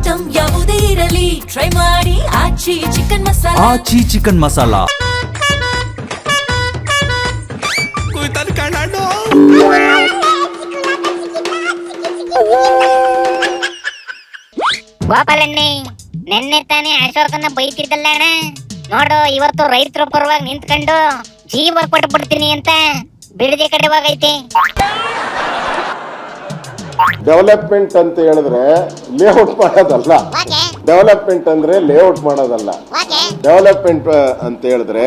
Item ಯಾವುದೇ ಇರಲಿ try ಮಾಡಿ ಆಚಿ ಚಿಕನ್ ಮಸಾಲಾ. ಆಚಿ ಚಿಕನ್ ಮಸಾಲಾ. ಗೋಪಾಲಣ್ಣಿ, ನೆನ್ನೆ ತಾನೇ ಅಶೋಕನ ಬೈತಿದ್ದಲ್ಲ ಅಣ್ಣ. ನೋಡು, ಇವತ್ತು ರೈತರ ಪರವಾಗಿ ನಿಂತ್ಕೊಂಡು ಜೀವ ಕೊಟ್ಬಿಡ್ತೀನಿ ಅಂತ ಬಿಡದಿ ಕಡೆ ಹೋಗೈತಿ. ಡೆವಲಪ್ಮೆಂಟ್ ಅಂತ ಹೇಳಿದ್ರೆ ಲೇಔಟ್ ಮಾಡೋದಲ್ಲ. ಡೆವಲಪ್ಮೆಂಟ್ ಅಂದ್ರೆ ಲೇಔಟ್ ಮಾಡೋದಲ್ಲ. ಡೆವಲಪ್ಮೆಂಟ್ ಅಂತ ಹೇಳಿದ್ರೆ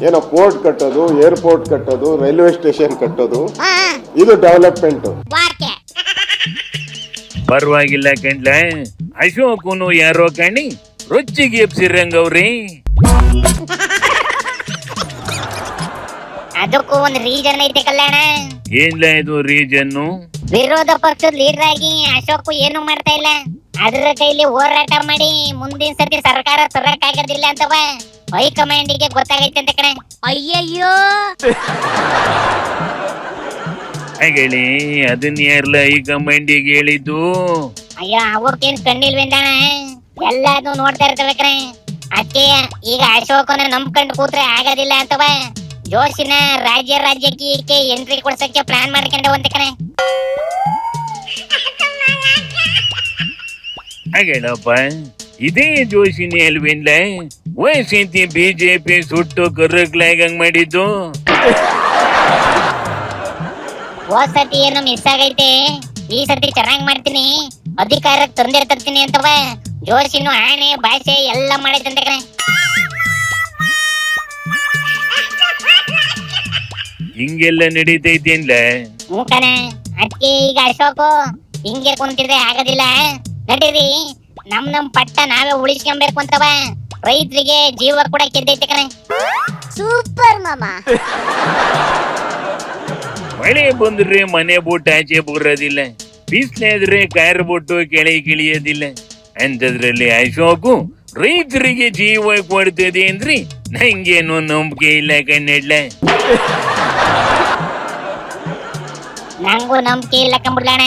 ಏನೋ ಪೋರ್ಟ್ ಕಟ್ಟೋದು, ಏರ್ಪೋರ್ಟ್ ಕಟ್ಟೋದು, ರೈಲ್ವೆ ಸ್ಟೇಷನ್ ಕಟ್ಟೋದು, ಇದು ಡೆವಲಪ್ಮೆಂಟ್. ಪರವಾಗಿಲ್ಲ ಕಂಡ್ಲ, ಅಶೋಕನು ಯಾರೋ ಕಣಿ ರೊಚ್ಚಿಗೆ ಎಪ್ಸಿರಂಗವ್ರಿ. ಅದಕ್ಕೂ ಒಂದು ರೀಸನ್ ಐತೆ ಕಲ್ಯಾಣ. ಏನ್ಲ ಇದು ರೀಸನ್ನು? ವಿರೋಧ ಪಕ್ಷದ ಲೀಡರ್ ಆಗಿ ಅಶೋಕ್ ಏನು ಮಾಡ್ತಾ ಇಲ್ಲ. ಅದ್ರ ಕೈಲಿ ಹೋರಾಟ ಮಾಡಿ ಮುಂದಿನ ಸರ್ತಿ ಸರ್ಕಾರ ತರಕಾಗೋದಿಲ್ಲ ಅಂತವ ಹೈಕಮಾಂಡಿಗೆ ಗೊತ್ತಾಗೈತೆ ಅಂತ ಕಣೆ. ಅಯ್ಯಯ್ಯೋ, ಹೇಳಿ ಅದನ್ನ ಯಾರ್ಲ ಈ ಕಮಾಂಡಿಗೆ ಹೇಳಿದ್ದು? ಅಯ್ಯೋ, ಅವಕ್ಕೇನ್ ಕಣ್ಣಿಲ್ವೇಂದಣ, ಎಲ್ಲಾನು ನೋಡ್ತಾ ಇರ್ತವೆ ಕಣೆ. ಅದಕ್ಕೆ ಈಗ ಅಶೋಕನ ನಂಬ್ಕೊಂಡು ಕೂತ್ರೆ ಆಗೋದಿಲ್ಲ ಅಂತವ ಜೋಶಿನ ರಾಜ್ಯಕ್ಕೆ ಎಂಟ್ರಿ ಕೊಡ್ಸಕ್ಕೆ ಪ್ಲಾನ್ ಮಾಡ್ಕೊಂಡೆ ಅಂತ ಕಣೆ. ಹಾಗೇಳಪ್ಪ, ಇದೇ ಜೋಶಿನಿ ಅಲ್ವೇನ್ಲ ವಯಸ್ಸೈತಿ ಬಿಜೆಪಿ ಸುಟ್ಟು ಕರ್ರಕ್ಲಾಗಂಗ್ ಮಾಡಿದ್ದು? ಹೋದ್ ಸತಿ ಏನು ಮಿಸ್ ಆಗೈತೆ, ಈ ಸತಿ ಚೆನ್ನಾಗ್ ಮಾಡ್ತೀನಿ, ಅಧಿಕಾರಕ್ಕೆ ತೊಂದರೆ ತರ್ತೀನಿ ಅಂತವ ಜೋಶಿನು ಆಣೆ ಭಾಷೆ ಎಲ್ಲ ಮಾಡೈತಂತ ಕಣೆ. ಹಿಂಗೆಲ್ಲ ನಡೀತೈತಿ ಅನ್ಲ? ಹ್ಞೂ ಕಣೆ, ಅದಕ್ಕೆ ಈಗ ಅಶೋಕು ಹಿಂಗೆ ಕುಂತಿದ್ರೆ ಆಗೋದಿಲ್ಲ, ನಡೀರಿ ನಮ್ ಪಟ್ಟ ನಾವೇ ಉಳಿಸ್ಕೊಂಬೇಕು ಅಂತವ ರೈತರಿಗೆ ಜೀವ ಕೂಡ ಕೆದ್ದೈತೆ ಕಣೆ. ಸೂಪರ್ ಮಾಮ. ಮಳೆ ಬಂದ್ರೆ ಮನೆ ಬುಟ್ಟು ಆಚೆ ಬರೋದಿಲ್ಲ, ಬಿಸ್ಲಾದ್ರೆ ಕಾರ್ ಬುಟ್ಟು ಕೆಳಿಯೋದಿಲ್ಲ. ಅಂತದ್ರಲ್ಲಿ ಅಶೋಕು ರೈತರಿಗೆ ಜೀವ ಕೊಡ್ತದೆ ಅಂದ್ರಿ ನಂಗೇನು ನಂಬಿಕೆ ಇಲ್ಲ ಕಣ್ಣೆಡ್ಲ. ನಂಗೂ ನಂಬಿಕೆ ಇಲ್ಲ ಕಂಬಿಡ್ಲಣ್ಣ.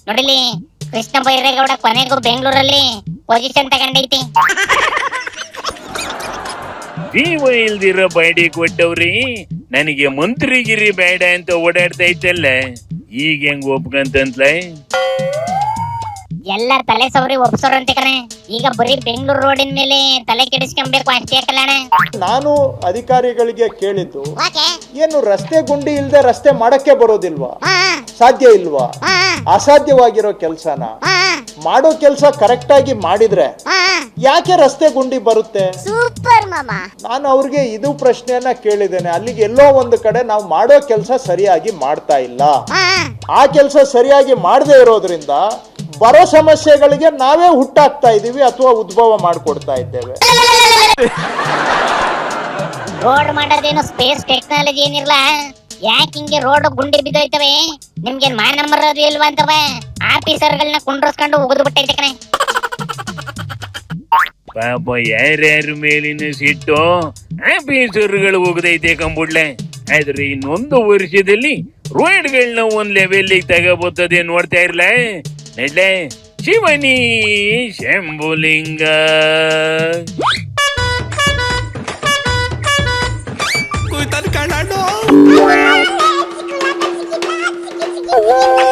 ನೋಡಿಲಿ, ಕೃಷ್ಣ ಬೈರೇಗೌಡ ಕೊನೆಗೂ ಬೆಂಗಳೂರಲ್ಲಿ ಪೊಸಿಷನ್ ತಗೊಂಡೈತಿ. ಜೀವ ಇಲ್ದಿರೋ ಬಾಡಿ ಕೊಟ್ಟವ್ರಿ, ನನಗೆ ಮಂತ್ರಿಗಿರಿ ಬೇಡ ಅಂತ ಓಡಾಡ್ತಾ ಇತ್ತಲ್ಲ, ಈಗ ಹೆಂಗ್ ಒಪ್ಕಂತಂತ್ಲ? ಎಲ್ಲ ತಲೆ ಸವರಿ ಒಪ್ಸೋರಂತೆ ಕಣೆ. ಈಗ ಬರೀ ಬೆಂಗಳೂರು ರೋಡಿನ ಮೇಲೆ ತಲೆ ಕೆಡಿಸ್ಕೊಂಬೇಕು ಅಷ್ಟೇ ಕಲ್ಯಾಣ. ನಾನು ಅಧಿಕಾರಿಗಳಿಗೆ ಕೇಳಿದ್ದು, ಏನು ರಸ್ತೆ ಗುಂಡಿ ಇಲ್ದೆ ರಸ್ತೆ ಮಾಡಕ್ಕೆ ಬರೋದಿಲ್ವಾ? ಸಾಧ್ಯ ಇಲ್ವಾ? ಅಸಾಧ್ಯವಾಗಿರೋ ಕೆಲ್ಸನ ಮಾಡೋ ಕೆಲ್ಸ ಕರೆಕ್ಟ್ ಆಗಿ ಮಾಡಿದ್ರೆ ಯಾಕೆ ರಸ್ತೆ ಗುಂಡಿ ಬರುತ್ತೆ? ಸೂಪರ್ ಮಾಮ. ನಾನು ಅವ್ರಿಗೆ ಇದು ಪ್ರಶ್ನೆಯನ್ನ ಕೇಳಿದ್ದೇನೆ. ಅಲ್ಲಿಗೆ ಎಲ್ಲೋ ಒಂದು ಕಡೆ ನಾವು ಮಾಡೋ ಕೆಲ್ಸ ಸರಿಯಾಗಿ ಮಾಡ್ತಾ ಇಲ್ಲ. ಆ ಕೆಲ್ಸ ಸರಿಯಾಗಿ ಮಾಡದೇ ಇರೋದ್ರಿಂದ ಬರೋ ಸಮಸ್ಯೆಗಳಿಗೆ ನಾವೇ ಹುಟ್ಟಾಕ್ತಾ ಇದೀವಿ ಅಥವಾ ಉದ್ಭವ ಮಾಡ್ಕೊಡ್ತಾ ಇದ್ದೇವೆ. ರೋಡ್ ಮಾಡೋದೇನು ಸ್ಪೇಸ್ ಟೆಕ್ನಾಲಜಿ ಏನಿಲ್ಲ, ಯಾಕೆ ಹಿಂಗೆ ರೋಡ್ ಗುಂಡಿ ಬಿದ್ದೋಯ್ತವೆ? ನಿಮ್ಗೆ ಮಾನ ಮರ್ಯಾದೆ ಇಲ್ವಾ ಅಂತವ ಆಫೀಸರ್ಗಳನ್ನ ಕುಂಡ್ರಸ್ಕೊಂಡು ಉಗಿದು ಬಿಟ್ಟೈತೆ ಕಣೆ. ಪಾಪ ಯಾರ್ಯಾರ ಮೇಲಿನ ಸಿಟ್ಟು ಆಫೀಸರ್ಗಳು ಹೋಗದೈತೆ ಕಂಬುಡ್ಲೆ. ಆದ್ರೆ ಇನ್ನೊಂದು ವರ್ಷದಲ್ಲಿ ರೋಡ್ಗಳನ್ನ ಒಂದ್ ಲೆವೆಲ್ ತಗೋಬೋತದೆ ನೋಡ್ತಾ ಇರ್ಲ ನಡ್ಲೆ. ಶಿವನಿ ಶಂಭುಲಿಂಗ. Oh